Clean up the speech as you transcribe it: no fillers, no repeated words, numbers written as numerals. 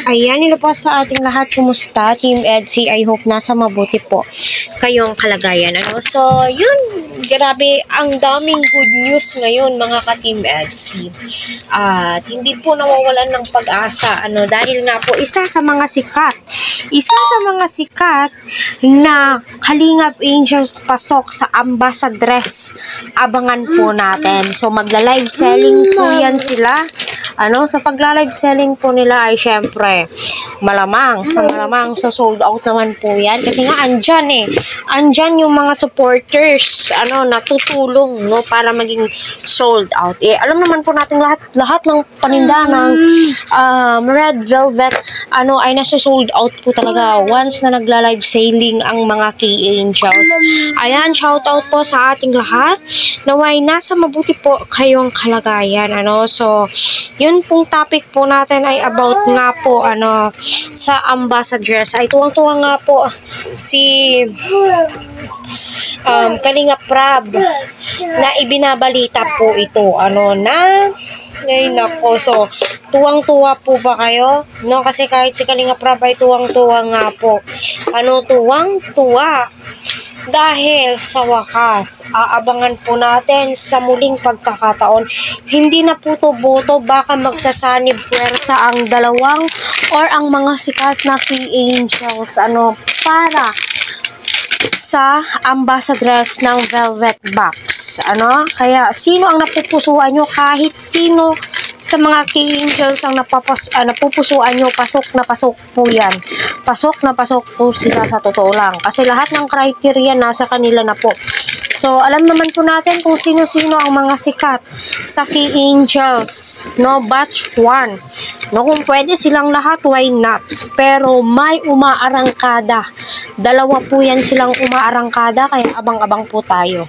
Ayan, hello po sa ating lahat. Kumusta? Team EDSI, I hope nasa mabuti po kayong kalagayan. So, yun, grabe, ang daming good news ngayon mga ka-Team EDSI. At hindi po nawawalan ng pag-asa. Dahil nga po, isa sa mga sikat na Kalingap Angels pasok sa Ambassadress. Abangan po natin. So, magla-live selling po yan sila. Sa pagla-live selling po nila ay syempre malamang sa sold out naman po yan kasi nga andyan yung mga supporters natutulong para maging sold out. Alam naman po natin lahat ng paninda ng Red Velvet ay nasa-sold out po talaga once na nagla-live selling ang mga K-Angels. Ayan, shout out po sa ating lahat. Naway nasa mabuti po kayong kalagayan. So yun pong topic po natin ay about nga po sa Ambassadress. Ay tuwang-tuwa nga po si Kalingap Rab na ibinabalita po ito ay nako, so tuwang-tuwa po ba kayo? Kasi kahit si Kalingap Rab ay tuwang-tuwa nga po. Tuwang-tuwa dahil sa wakas, aabangan po natin sa muling pagkakataon. Hindi na po to boto, baka magsasanib puwersa ang dalawang or ang mga sikat na K-Angels para sa Ambassadress ng Velvet Box. Kaya sino ang napupusuan nyo? Kahit sino sa mga K-Angels ang napupusuan nyo, pasok na pasok po yan. Pasok na pasok po sila sa totoo lang. Kasi lahat ng criteria nasa kanila na po. So, alam naman po natin kung sino-sino ang mga sikat sa K-Angels. Batch 1. Kung pwede silang lahat, why not? Pero may umaarangkada. Dalawa po yan silang umaarangkada, kaya abang-abang po tayo.